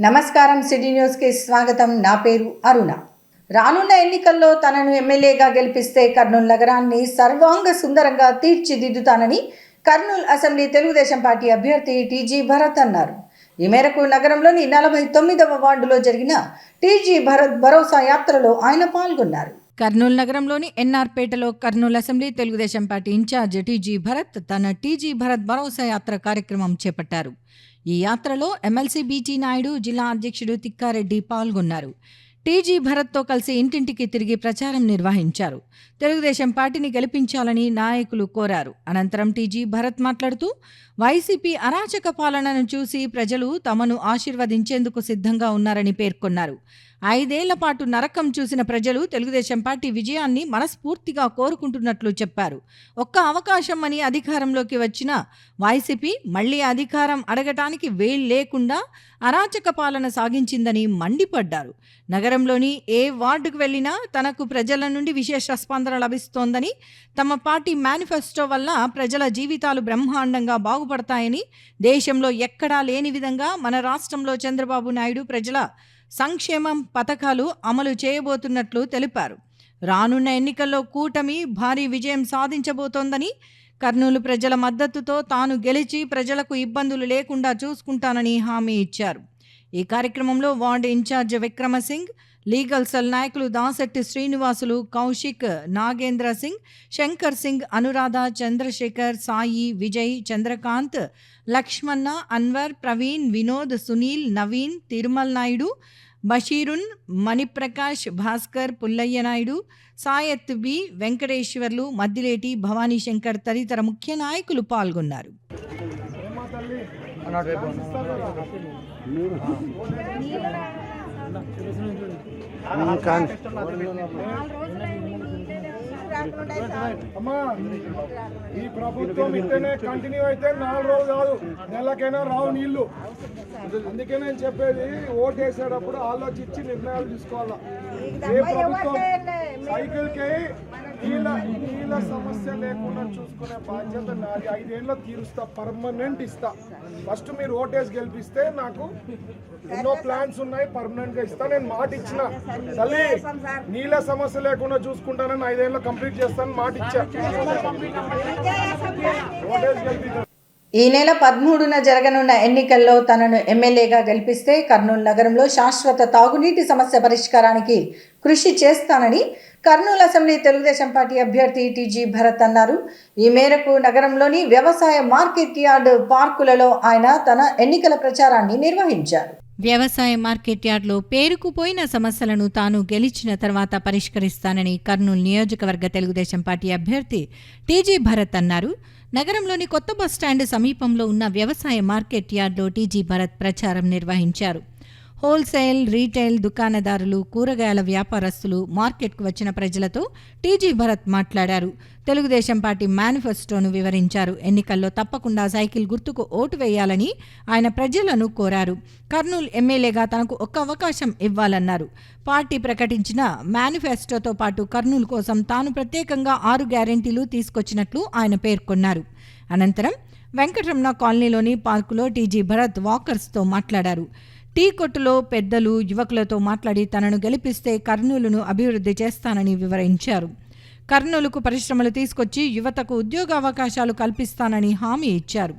నమస్కారం. సిటీ న్యూస్కి స్వాగతం. నా పేరు అరుణ. రానున్న ఎన్నికల్లో తనను ఎమ్మెల్యేగా గెలిపిస్తే కర్నూలు నగరాన్ని సర్వాంగ సుందరంగా తీర్చిదిద్దుతానని కర్నూలు అసెంబ్లీ తెలుగుదేశం పార్టీ అభ్యర్థి టీజీ భరత్ అన్నారు. ఈ మేరకు నగరంలోని 49వ వార్డులో జరిగిన టీజీ భరత్ భరోసా యాత్రలో ఆయన పాల్గొన్నారు. కర్నూలు నగరంలోని ఎన్ఆర్పేటలో Kurnool assembly Telugu Desam party incharge TG Bharat తన టీజీ భరత్ భరోసా యాత్ర కార్యక్రమం చేపట్టారు. ఈ యాత్రలో ఎమ్మెల్సీ బీటీ నాయుడు, జిల్లా అధ్యక్షుడు తిక్కారెడ్డి పాల్గొన్నారు. టీజీ భరత్తో కలిసి ఇంటింటికి తిరిగి ప్రచారం నిర్వహించారు. తెలుగుదేశం పార్టీని గెలిపించాలని నాయకులు కోరారు. అనంతరం టీజీ భరత్ మాట్లాడుతూ వైసీపీ అరాచక పాలనను చూసి ప్రజలు తమను ఆశీర్వదించేందుకు సిద్ధంగా ఉన్నారని పేర్కొన్నారు. 5 ఏళ్ల పాటు నరకం చూసిన ప్రజలు తెలుగుదేశం పార్టీ విజయాన్ని మనస్ఫూర్తిగా కోరుకుంటున్నట్లు చెప్పారు. ఒక్క అవకాశం అని అధికారంలోకి వచ్చిన వైసీపీ మళ్లీ అధికారం అడగటానికి వేలు లేకుండా అరాచక పాలన సాగించిందని మండిపడ్డారు. నగరంలోని ఏ వార్డుకు వెళ్లినా తనకు ప్రజల నుండి విశేష స్పందన లభిస్తోందని, తమ పార్టీ మేనిఫెస్టో వల్ల ప్రజల జీవితాలు బ్రహ్మాండంగా బాగుపడతాయని, దేశంలో ఎక్కడా లేని విధంగా మన రాష్ట్రంలో చంద్రబాబు నాయుడు ప్రజల సంక్షేమం పథకాలు అమలు చేయబోతున్నట్లు తెలిపారు. రానున్న ఎన్నికల్లో కూటమి భారీ విజయం సాధించబోతోందని, కర్నూలు ప్రజల మద్దతుతో తాను గెలిచి ప్రజలకు ఇబ్బందులు లేకుండా చూసుకుంటానని హామీ ఇచ్చారు. ఈ కార్యక్రమంలో ward incharge Wickremesinghe, legal cell నాయకులు దాసెట్టి శ్రీనివాసులు, కౌశిక్, నాగేంద్ర సింగ్, శంకర్ సింగ్, అనురాధ, చంద్రశేఖర్, సాయి, విజయ్, చంద్రకాంత్, లక్ష్మణ, అన్వర్, ప్రవీణ్, వినోద్, సునీల్, నవీన్, తిరుమల్ నాయుడు, బషీరున్, మణిప్రకాష్, భాస్కర్, పుల్లయ్య నాయుడు, సాయత్ బి, వెంకటేశ్వర్లు, మద్దిలేటి, భవానీ శంకర్ తదితర ముఖ్య నాయకులు పాల్గొన్నారు. అమ్మా, ఈ ప్రభుత్వం ఇట్టనే కంటిన్యూ అయితే 4 రోజులు కాదు, నెలకైనా రావు నీళ్లు. అందుకే నేను చెప్పేది, ఓటేసేటప్పుడు ఆలోచించి నిర్ణయాలు తీసుకోవాలా. ఏ ప్రభుత్వం సైకిల్కి నీళ్ళ సమస్య లేకుండా చూసుకునే బాధ్యత నాది. 5 ఏళ్ళు తీరుస్తా, పర్మనెంట్ ఇస్తా. ఫస్ట్ మీరు ఓటేసి గెలిపిస్తే నాకు ఎన్నో ప్లాన్స్ ఉన్నాయి, పర్మనెంట్ గా ఇస్తా. నేను మాట ఇచ్చిన తల్లి, నీళ్ళ సమస్య లేకుండా చూసుకుంటానని 5 ఏళ్ళు కంప్లీట్ చేస్తాను మాట ఇచ్చా. ఓటేసి గెలిపిస్తా. ఈ నెల 13న జరగనున్న ఎన్నికల్లో తనను ఎమ్మెల్యేగా గెలిపిస్తే కర్నూలు నగరంలో శాశ్వత తాగునీటి సమస్య పరిష్కారానికి కృషి చేస్తానని కర్నూలు అసెంబ్లీ తెలుగుదేశం పార్టీ అభ్యర్థి టీజీ భరత్ అన్నారు. ఈ మేరకు నగరంలోని వ్యవసాయ మార్కెట్ యార్డ్ పార్కులలో ఆయన తన ఎన్నికల ప్రచారాన్ని నిర్వహించారు. వ్యవసాయ మార్కెట్ యార్డ్లో పేరుకుపోయిన సమస్యలను తాను గెలిచిన తర్వాత పరిష్కరిస్తానని కర్నూలు నియోజకవర్గ తెలుగుదేశం పార్టీ అభ్యర్థి టీజీ భరత్ అన్నారు. నగరంలోని కొత్త బస్టాండ్ సమీపంలో ఉన్న వ్యవసాయ మార్కెట్ యార్డ్లో టీజీ భరత్ ప్రచారం నిర్వహించారు. హోల్సేల్, రీటైల్ దుకాణదారులు, కూరగాయల వ్యాపారస్తులు, మార్కెట్కు వచ్చిన ప్రజలతో టీజీ భరత్ మాట్లాడారు. తెలుగుదేశం పార్టీ మేనిఫెస్టోను వివరించారు. ఎన్నికల్లో తప్పకుండా సైకిల్ గుర్తుకు ఓటు వేయాలని ఆయన ప్రజలను కోరారు. కర్నూలు ఎమ్మెల్యేగా తనకు ఒక్క అవకాశం ఇవ్వాలన్నారు. పార్టీ ప్రకటించిన మేనిఫెస్టోతో పాటు కర్నూలు కోసం తాను ప్రత్యేకంగా 6 గ్యారెంటీలు తీసుకొచ్చినట్లు ఆయన పేర్కొన్నారు. అనంతరం వెంకటరమణ కాలనీలోని పార్కులో టీజీ భరత్ వాకర్స్తో మాట్లాడారు. టీ కొట్టులో పెద్దలు, యువకులతో మాట్లాడి తనను గెలిపిస్తే కర్నూలును అభివృద్ధి చేస్తానని వివరించారు. కర్నూలుకు పరిశ్రమలు తీసుకొచ్చి యువతకు ఉద్యోగావకాశాలు కల్పిస్తానని హామీ ఇచ్చారు.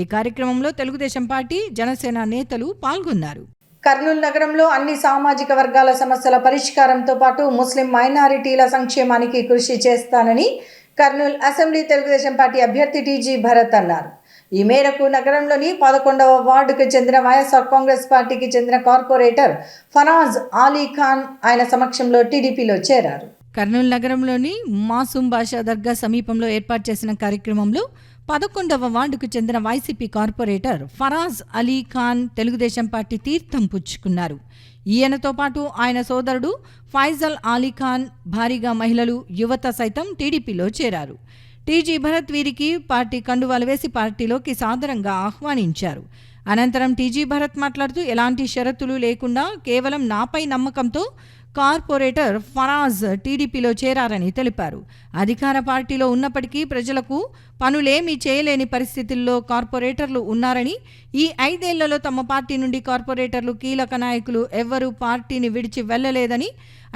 ఈ కార్యక్రమంలో తెలుగుదేశం పార్టీ, జనసేన నేతలు పాల్గొన్నారు. కర్నూలు నగరంలో అన్ని సామాజిక వర్గాల సమస్యల పరిష్కారంతో పాటు ముస్లిం మైనారిటీల సంక్షేమానికి కృషి చేస్తానని కర్నూలు అసెంబ్లీ తెలుగుదేశం పార్టీ అభ్యర్థి టీజీ భరత్ అన్నారు. ఈ మేరకు నగరంలోని 11వ వార్డుకు చెందిన వైఎస్ఆర్ కాంగ్రెస్ పార్టీకి చెందిన కార్పొరేటర్ ఫరాజ్ అలీ ఖాన్ ఆయన సమక్షంలో టీడీపీలో చేరారు. కర్నూలు నగరంలోని మాసూమ్ బాషా దర్గా సమీపంలో ఏర్పాటు చేసిన కార్యక్రమంలో 11వ వార్డుకు చెందిన YCP corporator Faraz Ali Khan Telugu Desam party తీర్థం పుచ్చుకున్నారు. ఈయనతో పాటు ఆయన సోదరుడు ఫైజల్ అలీ ఖాన్, భారీగా మహిళలు, యువత సైతం టీడీపీలో చేరారు. టీజీ భరత్ వీరికి పార్టీ కండువాలు వేసి పార్టీలోకి సాదరంగా ఆహ్వానించారు. అనంతరం టీజీ భరత్ మాట్లాడుతూ ఎలాంటి షరతులు లేకుండా కేవలం నాపై నమ్మకంతో కార్పొరేటర్ ఫరాజ్ టీడీపీలో చేరారని తెలిపారు. అధికార పార్టీలో ఉన్నప్పటికీ ప్రజలకు పనులేమీ చేయలేని పరిస్థితుల్లో కార్పొరేటర్లు ఉన్నారని, ఈ 5 ఏళ్లలో తమ పార్టీ నుండి కార్పొరేటర్లు కీలక నాయకులు ఎవ్వరూ పార్టీని విడిచి వెళ్లలేదని,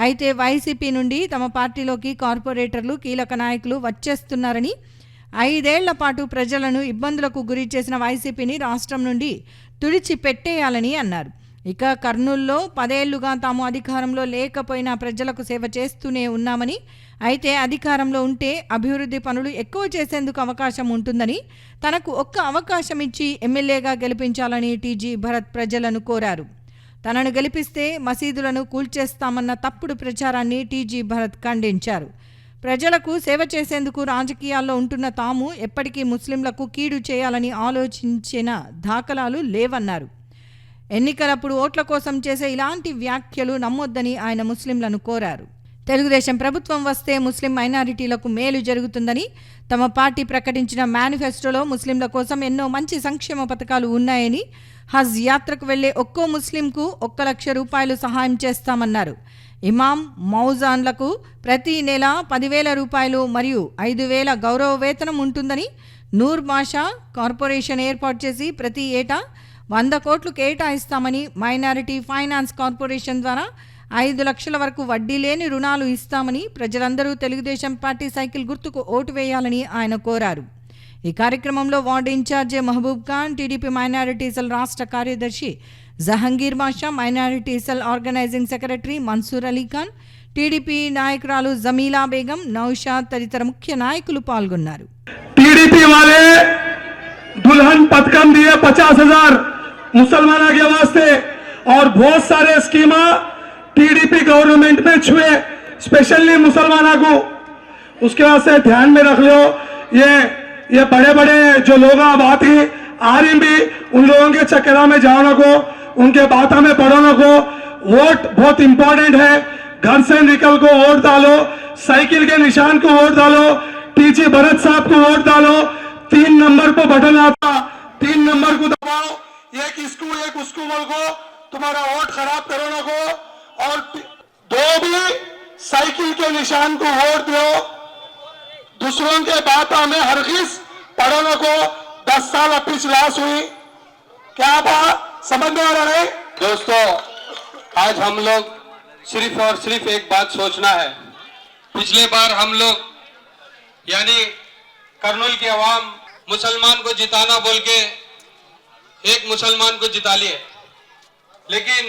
అయితే వైసీపీ నుండి తమ పార్టీలోకి కార్పొరేటర్లు కీలక నాయకులు వచ్చేస్తున్నారని, 5 ఏళ్ల పాటు ప్రజలను ఇబ్బందులకు గురి చేసిన వైసీపీని రాష్ట్రం నుండి తుడిచిపెట్టేయాలని అన్నారు. ఇక కర్నూలులో 10 ఏళ్లుగా తాము అధికారంలో లేకపోయినా ప్రజలకు సేవ చేస్తూనే ఉన్నామని, అయితే అధికారంలో ఉంటే అభివృద్ధి పనులు ఎక్కువ చేసేందుకు అవకాశం ఉంటుందని, తనకు ఒక్క అవకాశం ఇచ్చి ఎమ్మెల్యేగా గెలిపించాలని టీజీ భరత్ ప్రజలను కోరారు. తనను గెలిపిస్తే మసీదులను కూల్చేస్తామన్న తప్పుడు ప్రచారాన్ని టీజీ భరత్ ఖండించారు. ప్రజలకు సేవ చేసేందుకు రాజకీయాల్లో ఉంటున్న తాము ఎప్పటికీ ముస్లింలకు కీడు చేయాలని ఆలోచించిన దాఖలాలు లేవన్నారు. ఎన్నికలప్పుడు ఓట్ల కోసం చేసే ఇలాంటి వ్యాఖ్యలు నమ్మొద్దని ఆయన ముస్లింలను కోరారు. తెలుగుదేశం ప్రభుత్వం వస్తే ముస్లిం మైనారిటీలకు మేలు జరుగుతుందని, తమ పార్టీ ప్రకటించిన మేనిఫెస్టోలో ముస్లింల కోసం ఎన్నో మంచి సంక్షేమ పథకాలు ఉన్నాయని, హజ్ యాత్రకు వెళ్లే ఒక్కో ముస్లింకు 1 లక్ష రూపాయలు సహాయం చేస్తామన్నారు. ఇమాం మౌజాన్లకు ప్రతి నెల 10,000 రూపాయలు మరియు 5,000 గౌరవ వేతనం ఉంటుందని, నూర్ బాషా కార్పొరేషన్ ఏర్పాటు చేసి ప్రతి ఏటా 100 కోట్లు కేటాయిస్తామని, మైనారిటీ ఫైనాన్స్ కార్పొరేషన్ ద్వారా 5 లక్షల వరకు వడ్డీ లేని రుణాలు ఇస్తామని, ప్రజలందరూ తెలుగుదేశం పార్టీ సైకిల్ గుర్తుకు ఓటు వేయాలని ఆయన కోరారు. ఈ కార్యక్రమంలో ward incharge Mahaboob Khan, TDP minority cell రాష్ట్ర కార్యదర్శి Jahangir Basha, minority cell organising secretary Mansoor Ali Khan, TDP నాయకురాలు జమీలా బేగం, నౌషాద్ తదితర ముఖ్య నాయకులు పాల్గొన్నారు. टीडीपी वाले दुल्हन पथकम दिए 50,000 मुसलमानों के वास्ते और बहुत सारे स्कीमा टीडीपी गवर्नमेंट में छुए स्पेशली मुसलमानों को, उसके वास्ते ध्यान में रख लो. ये बड़े बड़े जो लोग बात ही आ रही भी उन लोगों के चक्करा में जाओ ना को, उनके बातों में पढ़ो ना को. वोट बहुत इंपॉर्टेंट है. घर से निकल को वोट डालो, साइकिल के निशान को वोट डालो, टीजी भरत साहब को वोट डालो. 3 नंबर को बटन आता, 3 नंबर को दबाओ, एक इसको एक उसको बोल को, तुम्हारा वोट खराब करो ना को. और 2 भी साइकिल के निशान को वोट दो. दूसरों के बातों में हरगिज पढ़ो ना को. 10 साल अपनी क्लास हुई, क्या बात समझ में आ रहा है? दोस्तों, आज हम लोग सिर्फ और सिर्फ एक बात सोचना है. पिछले बार हम लोग यानी कर्नूल की आवाम मुसलमान को जिताना बोल के एक मुसलमान को जिता लिए, लेकिन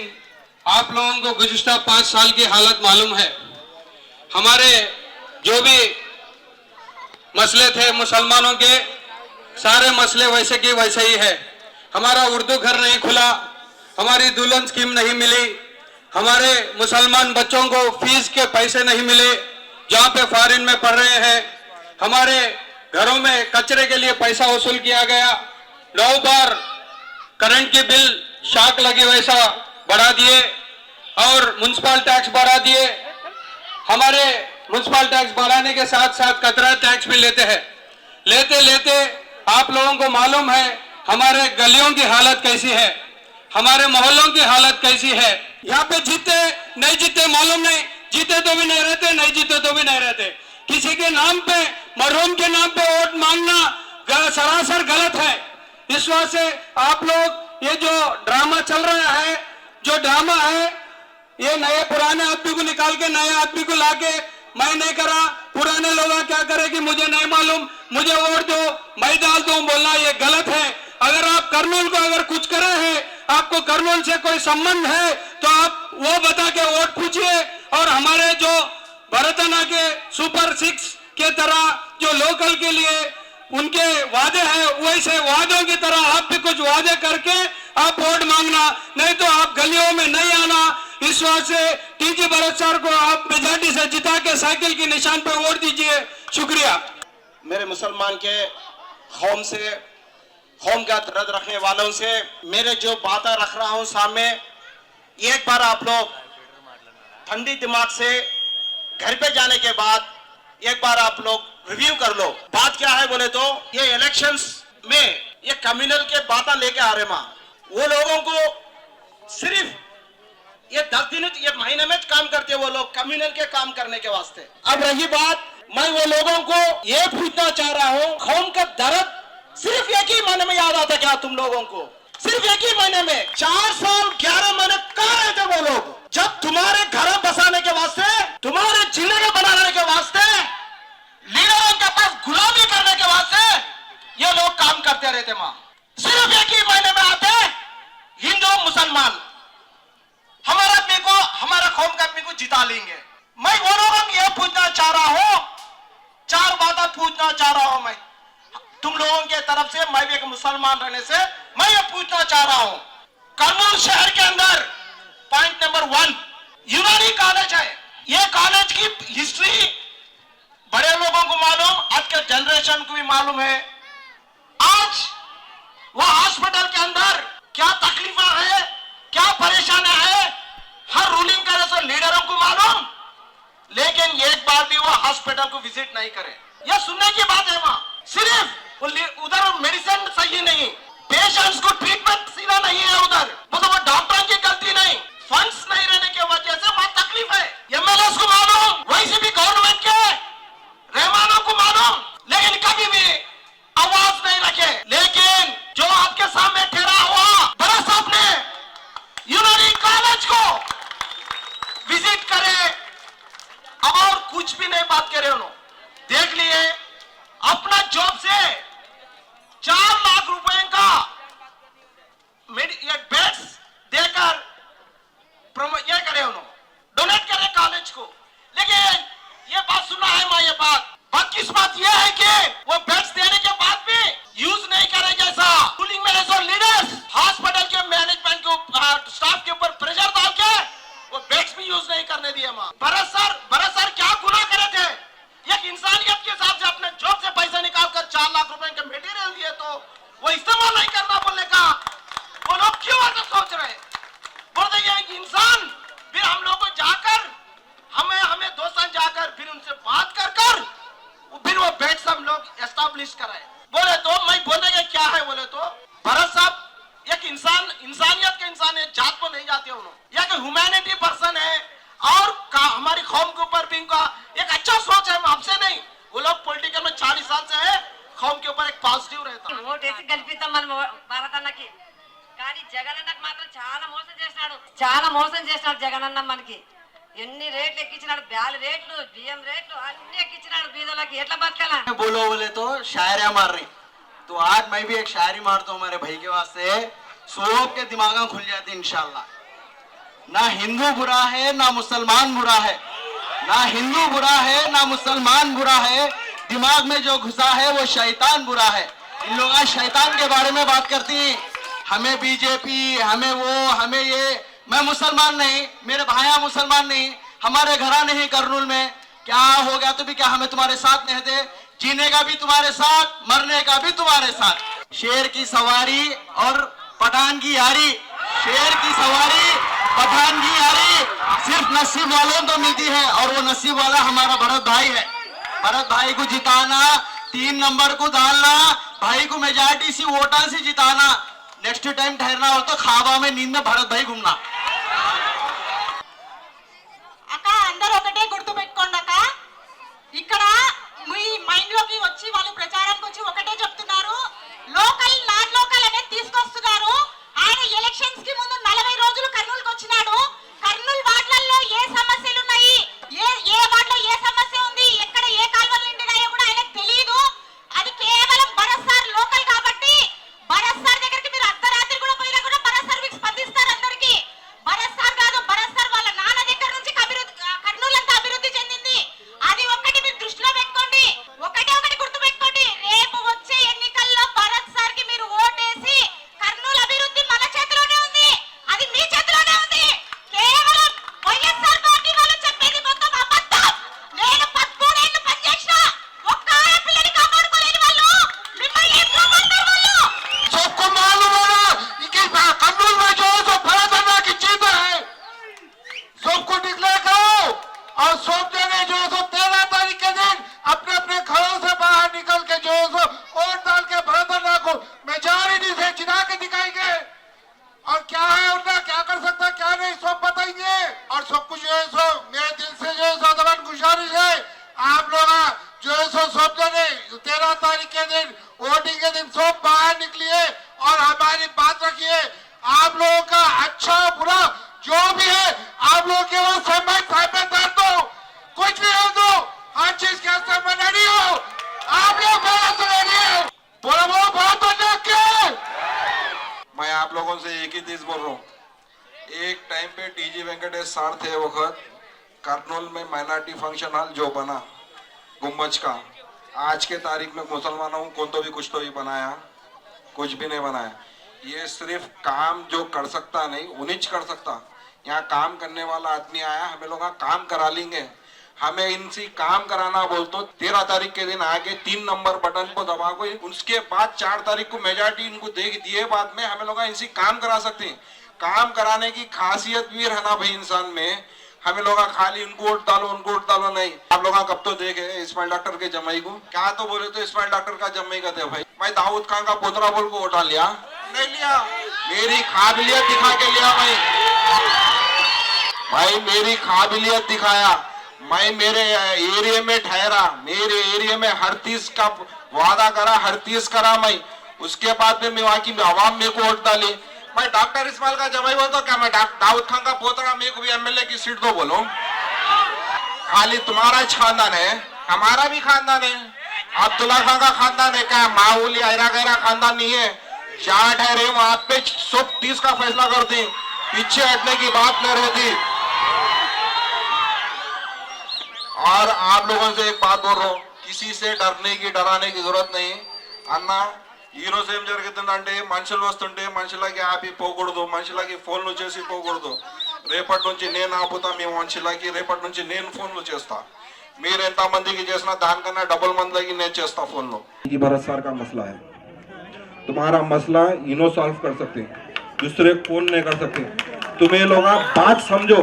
आप लोगों को गुज़िश्ता 5 साल की हालत मालूम है. हमारे जो भी मसले थे मुसलमानों के, सारे मसले वैसे के वैसे ही है. हमारा उर्दू घर नहीं खुला, हमारी दुल्हन स्कीम नहीं मिली, हमारे मुसलमान बच्चों को फीस के पैसे नहीं मिले जहाँ पे फॉरेन में पढ़ रहे हैं. हमारे घरों में कचरे के लिए पैसा वसूल किया गया. 9 बार करंट की बिल शाक लगी वैसा बढ़ा दिए और म्युनिसिपल टैक्स बढ़ा दिए. हमारे म्युनिसिपल टैक्स बढ़ाने के साथ साथ कचरा टैक्स भी लेते हैं. लेते आप लोगों को मालूम है हमारे गलियों की हालत कैसी है, हमारे मोहल्लों की हालत कैसी है. यहाँ पे जीते नहीं जीते मालूम नहीं, जीते तो भी नहीं रहते, नहीं जीते तो भी नहीं रहते. किसी के नाम पे, मरहूम के नाम पे वोट मांगना सरासर गलत है. इस वजह से आप लोग ये जो ड्रामा चल रहा है, जो ड्रामा है, ये नए पुराने आदमी को निकाल के नए आदमी को लाके मैं नहीं करा, पुराने लोग क्या करे कि मुझे नहीं मालूम, मुझे वोट दो, मैं डाल दूं बोलना ये गलत है. अगर आप कर्नूल को अगर कुछ करे हैं, आपको कर्नूल से कोई संबंध है तो आप वो बता के वोट पूछिए. और हमारे जो भरतना के सुपर 6 के तरह जो लोकल के लिए उनके वादे हैं, वैसे वादों की तरह आप भी कुछ वादे करके आप वोट मांगना, नहीं तो आप गलियों में नहीं आना. इस वजह से टीजी भरत सर को आप मेजॉरिटी से जिता के साइकिल के निशान पर वोट दीजिए. शुक्रिया. मेरे मुसलमान के कौम का दर्द रखने वालों से मेरे जो बातें रख रहा हूं सामने, एक बार आप लोग ठंडी दिमाग से घर पे जाने के बाद एक बार आप लोग रिव्यू कर लो. बात क्या है बोले तो ये इलेक्शंस में ये कम्युनल के बातें लेके आ रहे मां, वो लोगों को सिर्फ ये 10 दिन ये महीने में काम करते हैं वो लोग कम्युनल के काम करने के वास्ते। अब रही बात, मैं वो लोगों को ये पूछना चाह रहा हूँ, कौम का दर्द सिर्फ एक ही महीने में याद आता क्या तुम लोगों को? सिर्फ एक ही महीने में 4 साल 11 महीने कहाँ रहे थे वो लोग? जब तुम्हारे घर बसाने के वास्ते, तुम्हारे जिंदगी बनाने के वास्ते, लीडरों के पास गुलामी करने के वास्ते ये लोग काम करते रहते। माँ सिर्फ एक ही महीने में आते हिंदू मुसलमान हमारे आदमी को, हमारा कौम का आदमी को जिता लेंगे। मैं वो लोगों को ये पूछना चाह रहा हूँ, 4 बातें पूछना चाह रहा हूँ मैं तुम लोगों के तरफ से। मैं भी एक मुसलमान रहने से मैं ये पूछना चाह रहा हूँ, कर्नूल शहर के अंदर पॉइंट नंबर 1 यूनानी कॉलेज है। ये कॉलेज की हिस्ट्री बड़े लोगों को मालूम, आज के जनरेशन को भी मालूम है। आज वो हॉस्पिटल के अंदर क्या तकलीफा है, क्या परेशानी है, हर रूलिंग करे तो लीडरों को मालूम, लेकिन एक बार भी वो हॉस्पिटल को विजिट नहीं करे। यह सुनने की बात है। वहां सिर्फ उधर मेडिसिन सही नहीं, पेशेंट्स को ट्रीटमेंट सीधा नहीं है उधर, मतलब वो डॉक्टरों की गलती नहीं, फंड्स नहीं रहने की वजह से वहां तकलीफ है। एमएलए को मालूम, वैसे भी गवर्नमेंट के रहमानों को मालूम, लेकिन कभी भी आवाज नहीं रखे। लेकिन जो आपके सामने ठहरा हुआ बड़ा साहब ने यूनानी कॉलेज को विजिट करे, अब और कुछ भी नहीं बात करे। उन्होंने देख लिए अपना जॉब से 4 लाख रुपए का बेड्स देकर ये करे, उन्होंने डोनेट करे कॉलेज को। लेकिन ये बात सुना है मैं, ये बदकिस्मत ये है कि वो बेड्स देने के बाद भी यूज नहीं करे। जैसा रूलिंग में ऐसा लीडर्स हॉस्पिटल के मैनेजमेंट को स्टाफ के ऊपर प्रेशर डाल के वो बेड्स भी यूज नहीं करने दिए। मां भरत सर क्या गुनाह करे थे? एक इंसानियत के हिसाब से अपने जॉब से पैसा निकालकर 4 लाख रुपए के मटेरियल दिए तो वो इस्तेमाल नहीं करना बोलने का वो लोग क्यों ऐसा सोच रहे? बोलते ये इंसान फिर हम लोग को जाकर हमें दोस्तन जाकर फिर उनसे बात कर फिर वो बेड्स हम लोग एस्टैब्लिश कराए। बोले तो मैं बोलने का क्या है, बोले तो भरत साहब एक इंसानियत के इंसान है, जात को नहीं जाते उन्होंने, एक ह्यूमैनिटी पर्सन है और हमारी कौम के ऊपर भी इनका एक अच्छा सोच है। आपसे नहीं, वो लोग पॉलिटिकल में 40 साल से है, कौम के ऊपर एक पॉजिटिव रहता है। ఓటేసి గెలిపిద్దాం మన భారతన్నకి. కానీ జగనన్నకు మాత్రం చాలా మోసం చేసినాడు జగనన్న. మనకి ఎన్ని రేట్లు ఎక్కించినాడు, బ్యాల్ రేట్లు, బియ్యం రేట్లు అన్ని ఎక్కించినాడు బీదలకి. ఎట్లా బతకాలా? बोले तो शायरियां मार रही, तो आज मैं भी एक शायरी मारता हूँ हमारे भाई के वास्ते, सबके दिमाग खुल जाती इंशाल्लाह। ना हिंदू बुरा है ना मुसलमान बुरा है, ना हिंदू बुरा है ना मुसलमान बुरा है, दिमाग में जो घुसा है वो शैतान बुरा है। इन लोग आज शैतान के बारे में बात करती हैं, हमें बीजेपी, हमें वो, हमें ये। मैं मुसलमान नहीं, मेरे भाइयां मुसलमान नहीं, हमारे घरा नहीं कर्नूल में, क्या हो गया तो भी क्या हमें तुम्हारे साथ नहीं थे? जीने का भी तुम्हारे साथ, मरने का भी तुम्हारे साथ। शेर की सवारी और पठान की यारी, शेर की सवारी पठान की यारी सिर्फ नसीब वालों को मिलती है, और वो नसीब वाला हमारा भरत भाई है। भरत भाई को जिताना, 3 नंबर को डालना, भाई को मेजॉरिटी सी वोटा से जिताना। नेक्स्ट टाइम ठहरना हो तो खाबा में नींद में भरत भाई घूमना। అక్క అందరూ ఒకటే గుర్తు పెట్టుకోండి అక్క, ఇక్కడ మీ మైండ్ లోకి వచ్చి వాళ్ళు ప్రచారానికి వచ్చి ఒకటే చెప్తున్నారు, లోకల్ నాన్ లోకల్ అనేది తీసుకొస్తున్నారు. ఆయన ఎలక్షన్స్ కి ముందు 40 రోజులు కర్నూలుకి వచ్చినాడు. కర్నూలు వార్డులలో ఏ సమస్యలు ఉన్నాయి, ఏ వార్డులో ఏ సమస్య ఉంది, ఎక్కడ ఏ కాలువలు నిండినాయో కూడా ఆయనకు తెలియదు. అది కేవలం భరత్ సార్ లోకల్ కాబట్టి భరత్ సార్ దగ్గరికి మీరు అర్ధరాత్రి కూడా పోయినా కూడా భరత్ సార్ మీకు స్పందిస్తారు అందరికి. और सब कुछ जो है सो मेरे दिल से जो है सो दबान गुजारिश है, आप लोग जो है सो सब जने 13 तारीख के दिन वोटिंग के दिन सब बाहर निकलिए और हमारी बात रखिए। आप लोगों का अच्छा बुरा जो भी है आप लोगों के वो समय कर दो, कुछ भी हो दो, हर चीज के समय नहीं हो, आप लोग मेरा सुने नहीं बोला वो बहुत अच्छा के। मैं आप लोगों से एक ही चीज बोल रहा हूँ, एक टाइम पे टीजी वेंकटेश सर थे वक्त कर्नूल में माइनॉरिटी फंक्शन हॉल जो बना गुम्बज का, आज के तारीख में मुसलमानों को तो भी कुछ तो भी बनाया, कुछ भी नहीं बनाया। ये सिर्फ काम जो कर सकता नहीं उन्हीं कर सकता। यहाँ काम करने वाला आदमी आया, हमें लोग काम करा लेंगे, हमें इनसे काम कराना बोल तो 13 तारीख के दिन आके 3 नंबर बटन को दबा को, उसके बाद 4 तारीख को मेजॉरिटी इनको दे दिए बाद में हमें लोग इनसे काम करा सकते हैं। काम कराने की खासियत भी रहना भाई इंसान में, हमें लोग खाली उनको वोट डालो नहीं। आप लोग कब तो देखे इस्माइल डॉक्टर के जमाई को, क्या तो बोले तो इस्माइल डॉक्टर का जमाई का थे भाई, मैं दाऊद खान का पोतरा बोल को वोटा लिया नहीं लिया, मेरी काबिलियत दिखा के लिया भाई मेरी काबिलियत दिखाया, मैं मेरे एरिया में ठहरा, मेरे एरिया में हर चीज का वादा करा, हर चीज करा मैं, उसके बाद में वहाँ की आवाम मेरे को वोट डाली। मैं डॉक्टर इस्माइल का जमाई बोलता क्या, मैं दाऊद खान का पोतरा, मेरे को भी एमएलए की सीट दो बोलो। खाली तुम्हारा खानदान है, हमारा भी खानदान है, अब्दुल्ला खान का खानदान है क्या, माहौली ऐरा गैरा खानदान नहीं है। जहाँ ठहरे वहां पे सब 30 का फैसला करते, पीछे हटने की बात नहीं रहती। और आप लोगों से एक बात बोल रहा हूँ, किसी से डराने की जरूरत नहीं अन्ना। ఈరోజు ఏం జరుగుతుందంటే మనుషులు వస్తుంటే మనుషులకి ఆపి పోకూడదు, మనుషులకి ఫోన్లు చేసి పోకూడదు। రేపటి నుంచి నేను ఆపుతా మీ మనుషులకి, రేపటి నుంచి నేను ఫోన్లు చేస్తా, మీరు ఎంత మందికి చేసినా దానికన్నా డబుల్ మందికి నేను చేస్తా ఫోన్లు। ये भारत सरकार का मसला है, तुम्हारा मसला इनो सॉल्व कर सकते, दूसरे फोन नहीं कर सकते। तुम्हें लोग बात समझो,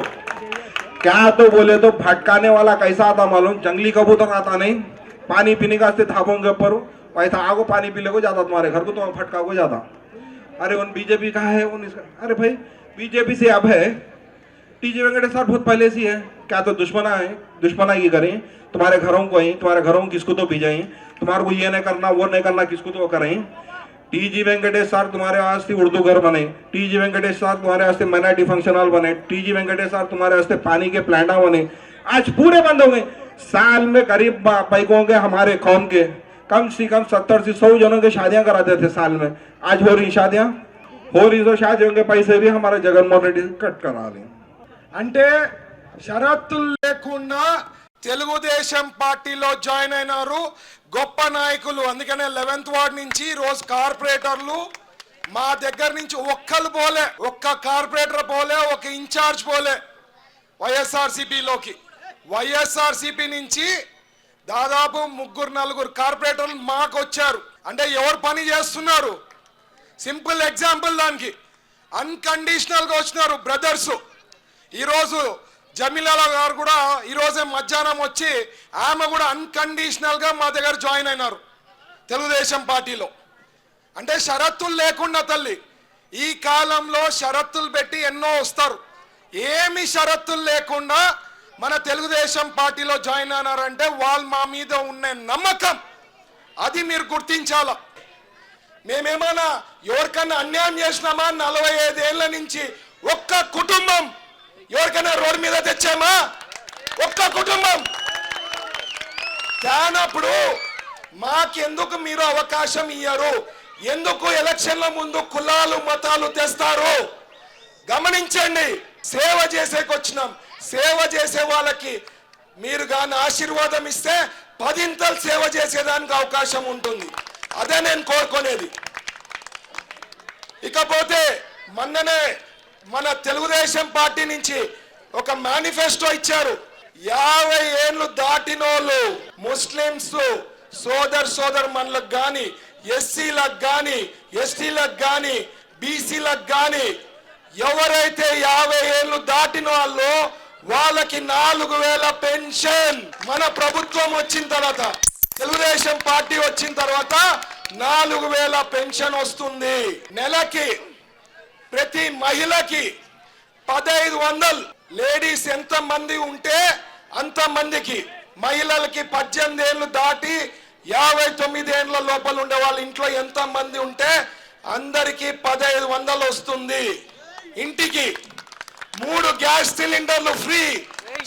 क्या तो बोले तो भटकाने वाला कैसा आता मालूम, जंगली कबूतर आता नहीं, पानी पीने का थापों के ऊपर वैसा आगो पानी पीने को जाता, तुम्हारे घर को तो फटका को जाता। अरे उन बीजेपी का है उन इसका, अरे भाई बीजेपी से अब है, टीजी वेंकटेश सर बहुत पहले से है, क्या तो दुश्मना है, दुश्मना ये करें तुम्हारे घरों को ही, तुम्हारे घरों को किसको तो भेजाएं, तुम्हारे को ये नहीं करना वो नहीं करना किसको तो करें। टीजी वेंकटेश सर तुम्हारे वास्ते उर्दू घर बने, टीजी वेंकटेश सर तुम्हारे वास्ते माइनॉरिटी फंक्शन हॉल बने, टीजी वेंकटेश सर तुम्हारे वास्ते पानी के प्लांटा बने, आज पूरे बंद हो गए। साल में करीब पैकों के हमारे कौम के कम से कम 70 से 100 जनों की शादियां कराते थे साल में, आज हो रही शादियां, हो रही तो शादियों के पैसे भी हमारे जगनमोहन रेड्डी कट करा रहे। అంటే షరతులు లేకుండా తెలుగుదేశం పార్టీలో జాయిన్ అయినారు గొప్ప నాయకులు। అందుకనే 11th వార్డ్ నుంచి రోజు కార్పొరేటర్లు మా దగ్గర నుంచి ఒక్కలు పోలే, ఒక్క కార్పొరేటర్ పోలే, ఒక ఇన్ఛార్జ్ పోలే వైఎస్ఆర్సీపీలోకి। వైఎస్ఆర్సీపీ నుంచి దాదాపు 3-4 కార్పొరేటర్లు మాకు వచ్చారు। అంటే ఎవరు పని చేస్తున్నారు, సింపుల్ ఎగ్జాంపుల్ దానికి అన్కండిషనల్ గా వచ్చినారు బ్రదర్స్। ఈరోజు జమీలాల గారు కూడా ఈరోజే మధ్యాహ్నం వచ్చి ఆమె కూడా అన్కండిషనల్ గా మా దగ్గర జాయిన్ అయినారు తెలుగుదేశం పార్టీలో। అంటే షరతులు లేకుండా తల్లి, ఈ కాలంలో షరతులు పెట్టి ఎన్నో వస్తారు, ఏమి షరతులు లేకుండా మన తెలుగుదేశం పార్టీలో జాయిన్ అయినారంటే వాళ్ళు మా మీద ఉన్న నమ్మకం, అది మీరు గుర్తించాల। మేమేమైనా ఎవరికన్నా అన్యాయం చేసినామా? 45 ఏళ్ల నుంచి ఒక్క కుటుంబం ఎవరికైనా రోడ్డు మీద తెచ్చామా? ఒక్క కుటుంబం కానప్పుడు మాకెందుకు మీరు అవకాశం ఇయ్యరు? ఎందుకు ఎలక్షన్ల ముందు కులాలు మతాలు తెస్తారు? గమనించండి, సేవ చేసేకొచ్చినాం, సేవ చేసే వాళ్ళకి మీరు గాని ఆశీర్వాదం ఇస్తే 10 సేవ చేసేదానికి అవకాశం ఉంటుంది, అదే నేను కోరుకునేది। ఇకపోతే మొన్ననే మన తెలుగుదేశం పార్టీ నుంచి ఒక మేనిఫెస్టో ఇచ్చారు, 50 ఏళ్ళు దాటినోళ్ళు ముస్లిమ్స్ సోదరులకు గాని, ఎస్సీలకు గాని, ఎస్టీలకు గాని, బీసీలకు గాని ఎవరైతే 50 ఏళ్ళు దాటిన వాళ్ళు వాళ్ళకి 4000 పెన్షన్ మన ప్రభుత్వం వచ్చిన తర్వాత, తెలుగుదేశం పార్టీ వచ్చిన తర్వాత 4000 పెన్షన్ వస్తుంది। నెలకి ప్రతి మహిళకి 1500 లేడీస్ ఎంతమంది ఉంటే అంతమందికి, మహిళలకి 18 ఏళ్ళు దాటి 59 ఏళ్ళ లోపల ఉండే వాళ్ళ ఇంట్లో ఎంతమంది ఉంటే అందరికి 1500 వస్తుంది. ఇంటికి 3 గ్యాస్ సిలిండర్లు ఫ్రీ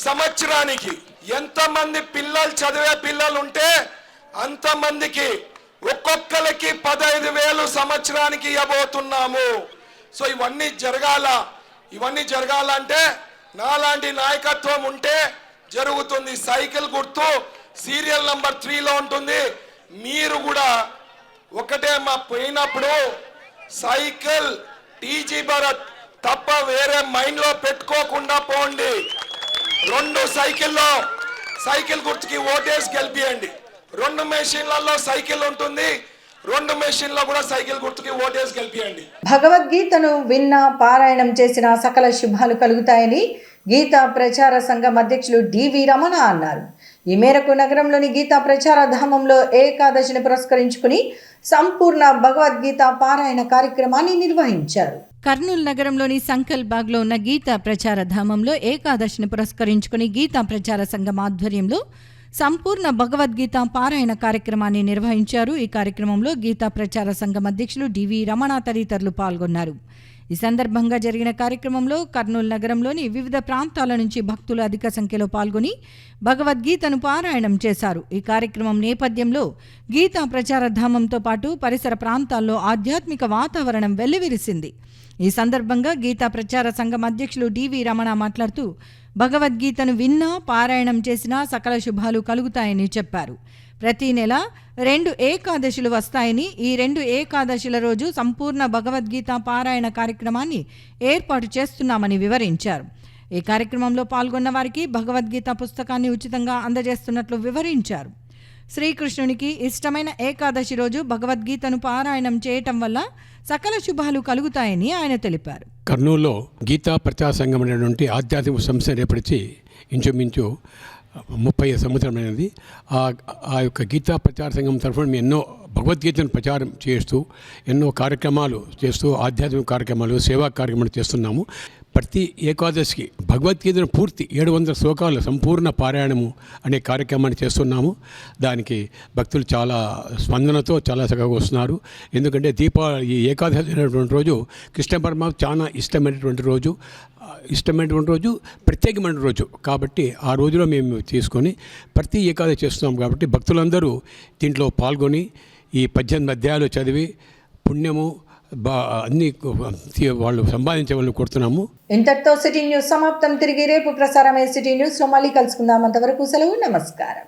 సంవత్సరానికి. ఎంతమంది పిల్లలు చదివే పిల్లలు ఉంటే అంతమందికి ఒక్కొక్కరికి 15,000 సంవత్సరానికి ఇవ్వబోతున్నాము. సో ఇవన్నీ జరగాలంటే నాలాంటి నాయకత్వం ఉంటే జరుగుతుంది. సైకిల్ గుర్తు సీరియల్ నంబర్ 3లో ఉంటుంది. మీరు కూడా ఒకటే మా పోయినప్పుడు సైకిల్ టీజీ భరత్ తప్ప వేరే మైండ్ లో పెట్టుకోకుండా పోండి. 2 సైకిల్ గుర్తుకి ఓటేసి గెలిపియండి. 2 మెషిన్లలో సైకిల్ ఉంటుంది, 2 మెషిన్లో కూడా సైకిల్ గుర్తుకి ఓటేసి గెలిపియండి. భగవద్గీతను విన్న పారాయణం చేసిన సకల శుభాలు కలుగుతాయని గీతా ప్రచార సంఘం అధ్యక్షులు డివి రమణ అన్నారు. ఈ మేరకు నగరంలోని గీతా ప్రచార ధామంలో ఏకాదశిని పురస్కరించుకుని సంపూర్ణ భగవద్గీత పారాయణ కార్యక్రమాన్ని నిర్వహించారు. కర్నూలు నగరంలోని సంకల్ బాగ్లో ఉన్న గీతా ప్రచార ధామంలో ఏకాదశిని పురస్కరించుకుని గీతా ప్రచార సంఘం ఆధ్వర్యంలో సంపూర్ణ భగవద్గీత పారాయణ కార్యక్రమాన్ని నిర్వహించారు. ఈ కార్యక్రమంలో గీతా ప్రచార సంఘం అధ్యక్షులు డివి రమణ తదితరులు పాల్గొన్నారు. ఈ సందర్భంగా జరిగిన కార్యక్రమంలో కర్నూలు నగరంలోని వివిధ ప్రాంతాల నుంచి భక్తులు అధిక సంఖ్యలో పాల్గొని భగవద్గీతను పారాయణం చేశారు. ఈ కార్యక్రమం నేపథ్యంలో గీతా ప్రచార ధామంతో పాటు పరిసర ప్రాంతాల్లో ఆధ్యాత్మిక వాతావరణం వెల్లివిరిసింది. ఈ సందర్భంగా గీతా ప్రచార సంఘం అధ్యక్షులు డివి రమణ మాట్లాడుతూ భగవద్గీతను విన్నా పారాయణం చేసినా సకల శుభాలు కలుగుతాయని చెప్పారు. ప్రతి నెల 2 ఏకాదశులు వస్తాయని, ఈ 2 ఏకాదశుల రోజు సంపూర్ణ భగవద్గీత పారాయణ కార్యక్రమాన్ని ఏర్పాటు చేస్తున్నామని వివరించారు. ఈ కార్యక్రమంలో పాల్గొన్న వారికి భగవద్గీత పుస్తకాన్ని ఉచితంగా అందజేస్తున్నట్లు వివరించారు. శ్రీకృష్ణునికి ఇష్టమైన ఏకాదశి రోజు భగవద్గీతను పారాయణం చేయటం వల్ల సకల శుభాలు కలుగుతాయని ఆయన తెలిపారు. కర్నూలులో గీతా ప్రచార సంఘం అనేటువంటి ఆధ్యాత్మిక సంస్థ ఏర్పరిచి ఇంచుమించు 30 సంవత్సరమైనది. ఆ యొక్క గీతా ప్రచార సంఘం తరఫున మేము ఎన్నో భగవద్గీతను ప్రచారం చేస్తూ ఎన్నో కార్యక్రమాలు చేస్తూ ఆధ్యాత్మిక కార్యక్రమాలు, సేవా కార్యక్రమాలు చేస్తున్నాము. ప్రతి ఏకాదశికి భగవద్గీతను పూర్తి 700 శ్లోకాలు సంపూర్ణ పారాయణము అనే కార్యక్రమాన్ని చేస్తున్నాము. దానికి భక్తులు చాలా స్పందనతో చాలా చక్కగా వస్తున్నారు. ఎందుకంటే ఈ ఏకాదశి అనేటువంటి రోజు కృష్ణ పరమాత్మ చాలా ఇష్టమైనటువంటి రోజు, ప్రత్యేకమైన రోజు. కాబట్టి ఆ రోజులో మేము తీసుకొని ప్రతి ఏకాదశి చేస్తున్నాం. కాబట్టి భక్తులందరూ దీంట్లో పాల్గొని ఈ 18 అధ్యాయాలు చదివి పుణ్యము అన్ని వాళ్ళు సంపాదించవాలని కోరుతున్నాము. ఇంతటితో సిటీ న్యూస్ సమాప్తం. తిరిగి రేపు ప్రసారమయ్యే సిటీ న్యూస్లో మళ్ళీ కలుసుకుందాం. అంతవరకు సెలవు. నమస్కారం.